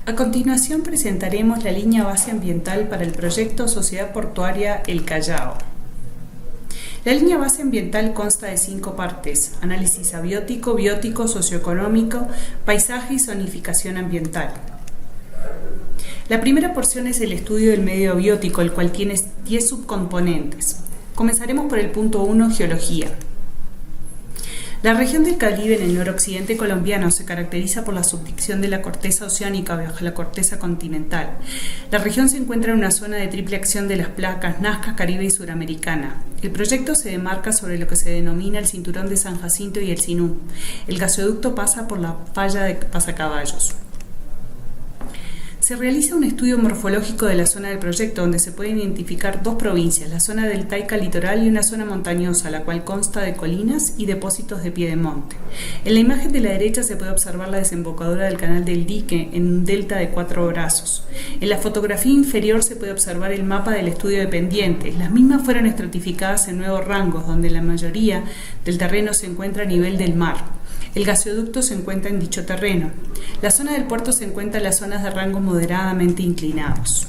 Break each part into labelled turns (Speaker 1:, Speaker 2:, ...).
Speaker 1: A continuación presentaremos la línea base ambiental para el proyecto Sociedad Portuaria El Callao. La línea base ambiental consta de 5 partes: análisis abiótico, biótico, socioeconómico, paisaje y zonificación ambiental. La primera porción es el estudio del medio abiótico, el cual tiene 10 subcomponentes. Comenzaremos por el punto 1, geología. La región del Caribe en el noroccidente colombiano se caracteriza por la subducción de la corteza oceánica bajo la corteza continental. La región se encuentra en una zona de triple acción de las placas Nazca, Caribe y Suramericana. El proyecto se demarca sobre lo que se denomina el cinturón de San Jacinto y el Sinú. El gasoducto pasa por la falla de Pasacaballos. Se realiza un estudio morfológico de la zona del proyecto, donde se pueden identificar 2 provincias, la zona del Taica litoral y una zona montañosa, la cual consta de colinas y depósitos de piedemonte. En la imagen de la derecha se puede observar la desembocadura del canal del Dique en un delta de 4 brazos. En la fotografía inferior se puede observar el mapa del estudio de pendientes. Las mismas fueron estratificadas en nuevos rangos, donde la mayoría del terreno se encuentra a nivel del mar. El gasoducto se encuentra en dicho terreno. La zona del puerto se encuentra en las zonas de rango moderadamente inclinados.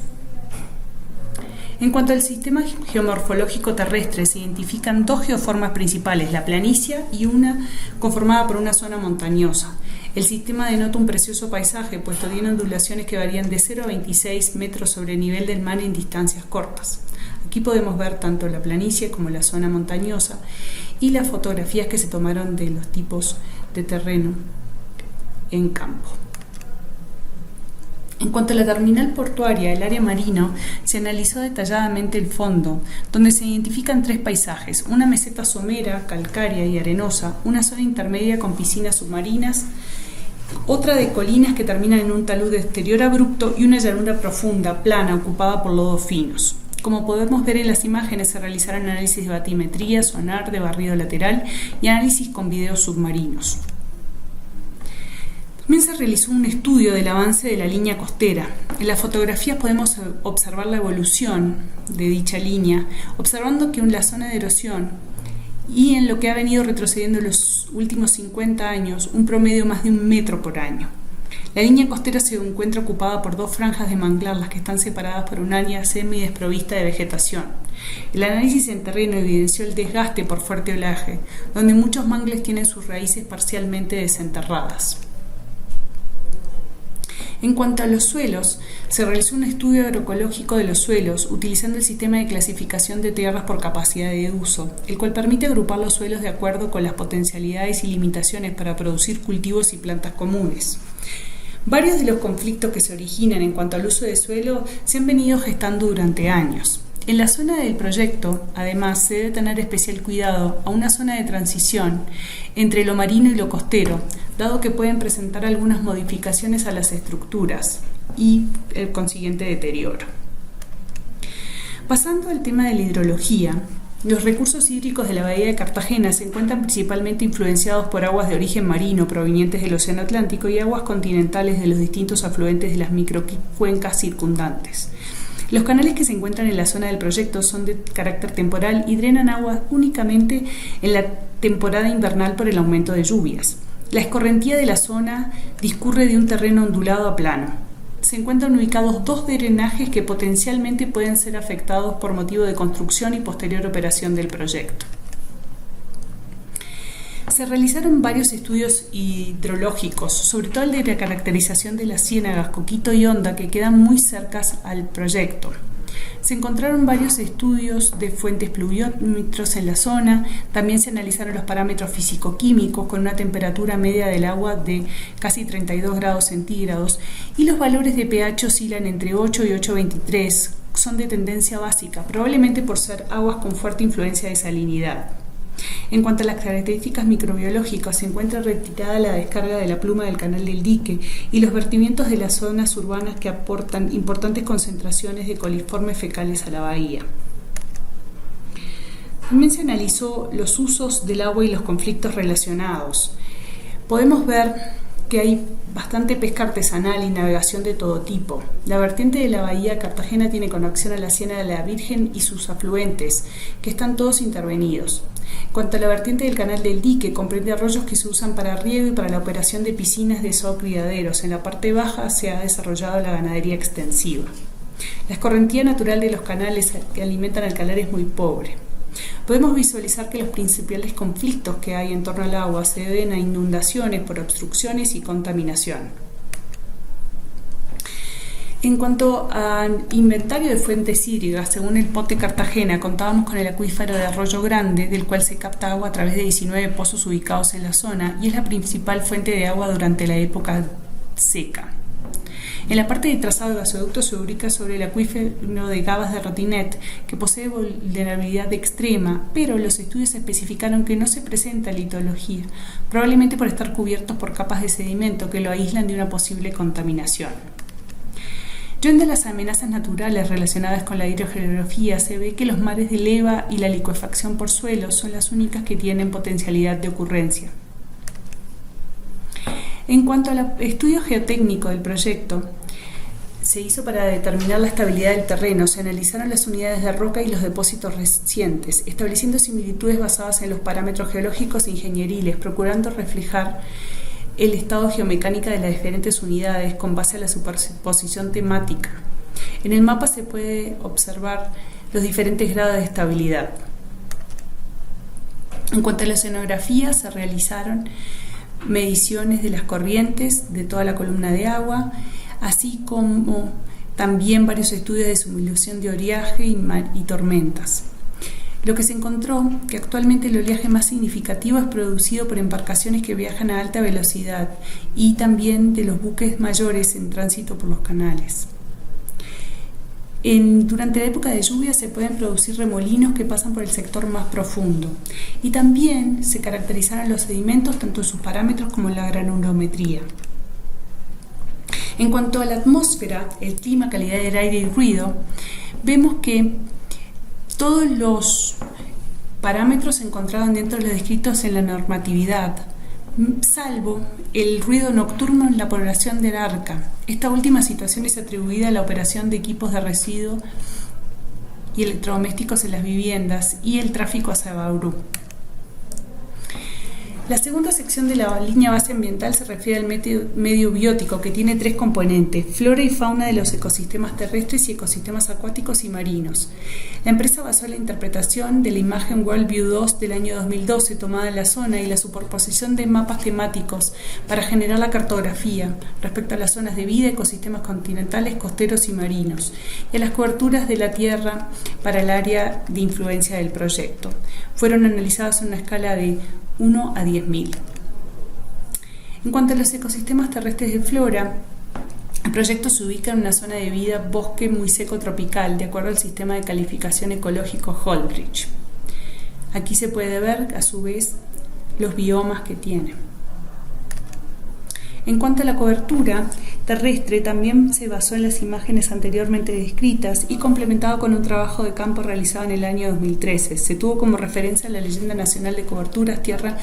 Speaker 1: En cuanto al sistema geomorfológico terrestre, se identifican 2 geoformas principales, la planicie y una conformada por una zona montañosa. El sistema denota un precioso paisaje, puesto tiene ondulaciones que varían de 0 a 26 metros sobre el nivel del mar en distancias cortas. Aquí podemos ver tanto la planicie como la zona montañosa y las fotografías que se tomaron de los tipos de terreno en campo. En cuanto a la terminal portuaria, el área marino, se analizó detalladamente el fondo, donde se identifican 3 paisajes: una meseta somera, calcárea y arenosa, una zona intermedia con piscinas submarinas, otra de colinas que terminan en un talud exterior abrupto y una llanura profunda, plana, ocupada por lodos finos. Como podemos ver en las imágenes, se realizaron análisis de batimetría, sonar, de barrido lateral y análisis con videos submarinos. También se realizó un estudio del avance de la línea costera. En las fotografías podemos observar la evolución de dicha línea, observando que en la zona de erosión y en lo que ha venido retrocediendo en los últimos 50 años, un promedio más de 1 metro por año. La línea costera se encuentra ocupada por 2 franjas de manglar, las que están separadas por un área semi-desprovista de vegetación. El análisis en terreno evidenció el desgaste por fuerte oleaje, donde muchos mangles tienen sus raíces parcialmente desenterradas. En cuanto a los suelos, se realizó un estudio agroecológico de los suelos utilizando el sistema de clasificación de tierras por capacidad de uso, el cual permite agrupar los suelos de acuerdo con las potencialidades y limitaciones para producir cultivos y plantas comunes. Varios de los conflictos que se originan en cuanto al uso de suelo se han venido gestando durante años. En la zona del proyecto, además, se debe tener especial cuidado a una zona de transición entre lo marino y lo costero, dado que pueden presentar algunas modificaciones a las estructuras y el consiguiente deterioro. Pasando al tema de la hidrología, los recursos hídricos de la bahía de Cartagena se encuentran principalmente influenciados por aguas de origen marino provenientes del Océano Atlántico y aguas continentales de los distintos afluentes de las microcuencas circundantes. Los canales que se encuentran en la zona del proyecto son de carácter temporal y drenan agua únicamente en la temporada invernal por el aumento de lluvias. La escorrentía de la zona discurre de un terreno ondulado a plano. Se encuentran ubicados 2 drenajes que potencialmente pueden ser afectados por motivo de construcción y posterior operación del proyecto. Se realizaron varios estudios hidrológicos, sobre todo el de la caracterización de las ciénagas Coquito y Honda, que quedan muy cercas al proyecto. Se encontraron varios estudios de fuentes pluviómetros en la zona. También se analizaron los parámetros físico-químicos con una temperatura media del agua de casi 32 grados centígrados y los valores de pH oscilan entre 8 y 8,23. Son de tendencia básica, probablemente por ser aguas con fuerte influencia de salinidad. En cuanto a las características microbiológicas, se encuentra retirada la descarga de la pluma del canal del Dique y los vertimientos de las zonas urbanas que aportan importantes concentraciones de coliformes fecales a la bahía. También se analizó los usos del agua y los conflictos relacionados. Podemos ver que hay bastante pesca artesanal y navegación de todo tipo. La vertiente de la bahía de Cartagena tiene conexión a la Ciénaga de la Virgen y sus afluentes, que están todos intervenidos. En cuanto a la vertiente del canal del dique, comprende arroyos que se usan para riego y para la operación de piscinas de zoocriaderos. En la parte baja se ha desarrollado la ganadería extensiva. La escorrentía natural de los canales que alimentan el canal es muy pobre. Podemos visualizar que los principales conflictos que hay en torno al agua se deben a inundaciones por obstrucciones y contaminación. En cuanto al inventario de fuentes hídricas, según el POT de Cartagena, contábamos con el acuífero de Arroyo Grande, del cual se capta agua a través de 19 pozos ubicados en la zona y es la principal fuente de agua durante la época seca. En la parte de trazado de gasoducto se ubica sobre el acuífero de Gavas de Rotinet, que posee vulnerabilidad extrema, pero los estudios especificaron que no se presenta litología, probablemente por estar cubiertos por capas de sedimento que lo aíslan de una posible contaminación. Yendo a las amenazas naturales relacionadas con la hidrogeografía, se ve que los mares de leva y la licuefacción por suelo son las únicas que tienen potencialidad de ocurrencia. En cuanto al estudio geotécnico del proyecto, se hizo para determinar la estabilidad del terreno. Se analizaron las unidades de roca y los depósitos recientes, estableciendo similitudes basadas en los parámetros geológicos e ingenieriles, procurando reflejar el estado geomecánico de las diferentes unidades con base a la superposición temática. En el mapa se puede observar los diferentes grados de estabilidad. En cuanto a la oceanografía, se realizaron mediciones de las corrientes de toda la columna de agua, así como también varios estudios de simulación de oleaje y tormentas. Lo que se encontró que actualmente el oleaje más significativo es producido por embarcaciones que viajan a alta velocidad y también de los buques mayores en tránsito por los canales. Durante la época de lluvia se pueden producir remolinos que pasan por el sector más profundo y también se caracterizaron los sedimentos tanto en sus parámetros como en la granulometría. En cuanto a la atmósfera, el clima, calidad del aire y ruido, vemos que todos los parámetros se encontraban dentro de los descritos en la normatividad, salvo el ruido nocturno en la población del Arca. Esta última situación es atribuida a la operación de equipos de residuo y electrodomésticos en las viviendas y el tráfico hacia Bauru. La segunda sección de la línea base ambiental se refiere al medio biótico, que tiene 3 componentes: flora y fauna de los ecosistemas terrestres y ecosistemas acuáticos y marinos. La empresa basó la interpretación de la imagen WorldView 2 del año 2012 tomada en la zona y la superposición de mapas temáticos para generar la cartografía respecto a las zonas de vida, ecosistemas continentales, costeros y marinos, y a las coberturas de la tierra para el área de influencia del proyecto. Fueron analizados en una escala de 1 a 10.000. En cuanto a los ecosistemas terrestres de flora, el proyecto se ubica en una zona de vida bosque muy seco tropical, de acuerdo al sistema de calificación ecológico Holdridge. Aquí se puede ver, a su vez, los biomas que tiene. En cuanto a la cobertura terrestre, también se basó en las imágenes anteriormente descritas y complementado con un trabajo de campo realizado en el año 2013. Se tuvo como referencia la Leyenda Nacional de Coberturas Tierra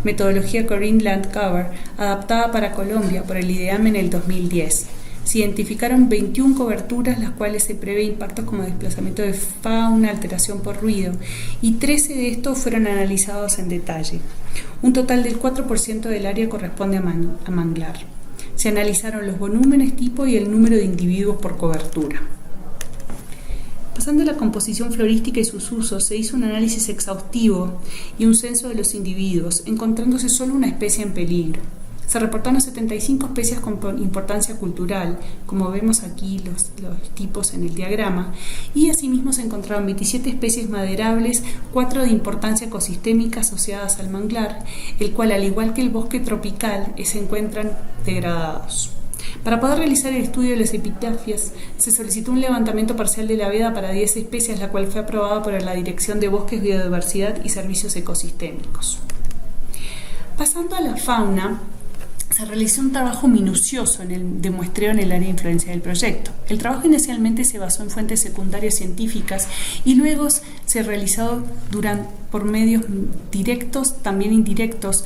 Speaker 1: Metodología Marine Land Cover, adaptada para Colombia por el IDEAM en el 2010. Se identificaron 21 coberturas, las cuales se prevé impactos como desplazamiento de fauna, alteración por ruido, y 13 de estos fueron analizados en detalle. Un total del 4% del área corresponde a manglar. Se analizaron los volúmenes tipo y el número de individuos por cobertura. Pasando a la composición florística y sus usos, se hizo un análisis exhaustivo y un censo de los individuos, encontrándose solo una especie en peligro. Se reportaron 75 especies con importancia cultural, como vemos aquí los tipos en el diagrama, y asimismo se encontraron 27 especies maderables, 4 de importancia ecosistémica asociadas al manglar, el cual, al igual que el bosque tropical, se encuentran degradados. Para poder realizar el estudio de las epitafias, se solicitó un levantamiento parcial de la veda para 10 especies, la cual fue aprobada por la Dirección de Bosques, Biodiversidad y Servicios Ecosistémicos. Pasando a la fauna, se realizó un trabajo minucioso de muestreo en el área de influencia del proyecto. El trabajo inicialmente se basó en fuentes secundarias científicas y luego se realizó por medios directos, también indirectos,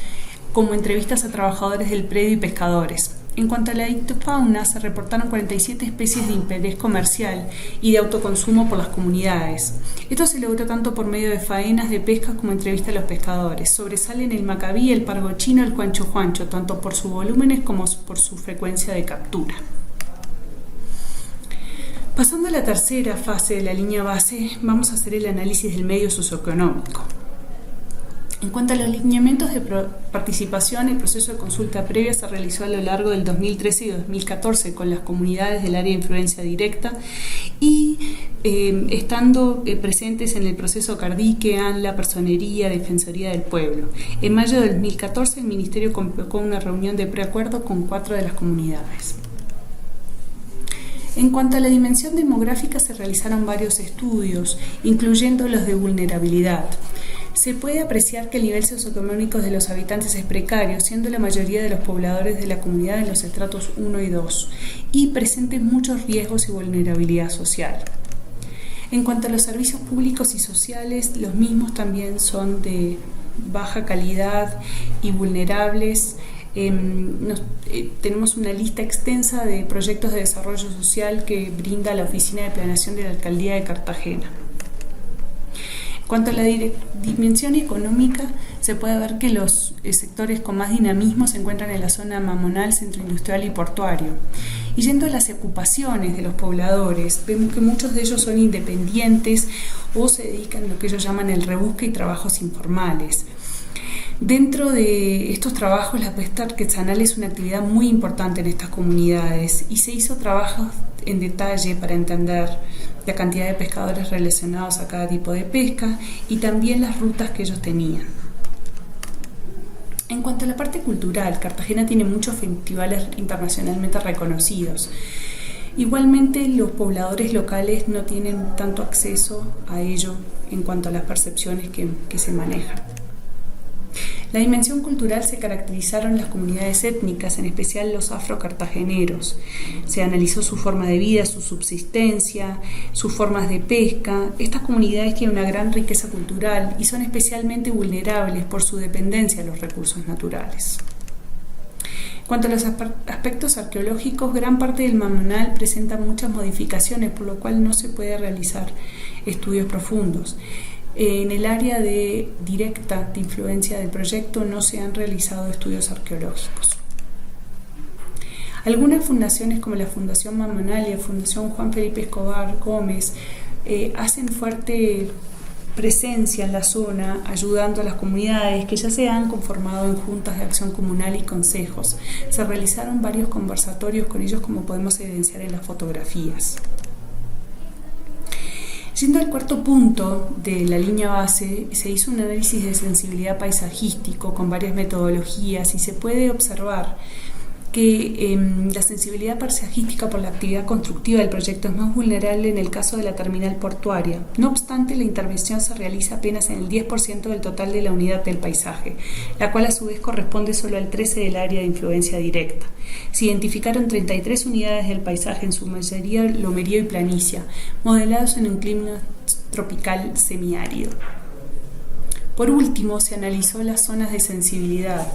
Speaker 1: como entrevistas a trabajadores del predio y pescadores. En cuanto a la dictofauna, se reportaron 47 especies de interés comercial y de autoconsumo por las comunidades. Esto se logró tanto por medio de faenas de pesca como entrevistas a los pescadores. Sobresalen el macabí, el pargo chino, el juancho juancho, tanto por sus volúmenes como por su frecuencia de captura. Pasando a la tercera fase de la línea base, vamos a hacer el análisis del medio socioeconómico. En cuanto a los lineamientos de participación, el proceso de consulta previa se realizó a lo largo del 2013 y 2014 con las comunidades del área de influencia directa y estando presentes en el proceso Cardique, ANLA, Personería, Defensoría del Pueblo. En mayo del 2014 el Ministerio convocó una reunión de preacuerdo con 4 de las comunidades. En cuanto a la dimensión demográfica, se realizaron varios estudios, incluyendo los de vulnerabilidad. Se puede apreciar que el nivel socioeconómico de los habitantes es precario, siendo la mayoría de los pobladores de la comunidad en los estratos 1 y 2, y presenten muchos riesgos y vulnerabilidad social. En cuanto a los servicios públicos y sociales, los mismos también son de baja calidad y vulnerables. Tenemos una lista extensa de proyectos de desarrollo social que brinda la Oficina de Planeación de la Alcaldía de Cartagena. En cuanto a la dimensión económica, se puede ver que los sectores con más dinamismo se encuentran en la zona mamonal, centro industrial y portuario. Y yendo a las ocupaciones de los pobladores, vemos que muchos de ellos son independientes o se dedican a lo que ellos llaman el rebusque y trabajos informales. Dentro de estos trabajos, la pesca artesanal es una actividad muy importante en estas comunidades y se hizo trabajos en detalle para entender la cantidad de pescadores relacionados a cada tipo de pesca y también las rutas que ellos tenían. En cuanto a la parte cultural, Cartagena tiene muchos festivales internacionalmente reconocidos. Igualmente, los pobladores locales no tienen tanto acceso a ello en cuanto a las percepciones que se manejan. La dimensión cultural se caracterizaron las comunidades étnicas, en especial los afrocartageneros. Se analizó su forma de vida, su subsistencia, sus formas de pesca. Estas comunidades tienen una gran riqueza cultural y son especialmente vulnerables por su dependencia de los recursos naturales. En cuanto a los aspectos arqueológicos, gran parte del mamonal presenta muchas modificaciones, por lo cual no se puede realizar estudios profundos. En el área directa de influencia del proyecto no se han realizado estudios arqueológicos. Algunas fundaciones como la Fundación Mamonal y la Fundación Juan Felipe Escobar Gómez hacen fuerte presencia en la zona, ayudando a las comunidades que ya se han conformado en juntas de acción comunal y consejos. Se realizaron varios conversatorios con ellos, como podemos evidenciar en las fotografías. Yendo al cuarto punto de la línea base, se hizo un análisis de sensibilidad paisajístico con varias metodologías y se puede observar que la sensibilidad paisajística por la actividad constructiva del proyecto es más vulnerable en el caso de la terminal portuaria. No obstante, la intervención se realiza apenas en el 10% del total de la unidad del paisaje, la cual a su vez corresponde solo al 13% del área de influencia directa. Se identificaron 33 unidades del paisaje, en su mayoría lomerío y planicie, modelados en un clima tropical semiárido. Por último, se analizó las zonas de sensibilidad.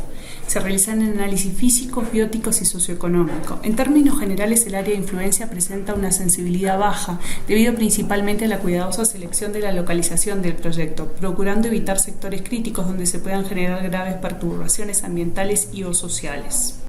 Speaker 1: Se realizan análisis físicos, bióticos y socioeconómicos. En términos generales, el área de influencia presenta una sensibilidad baja, debido principalmente a la cuidadosa selección de la localización del proyecto, procurando evitar sectores críticos donde se puedan generar graves perturbaciones ambientales y o sociales.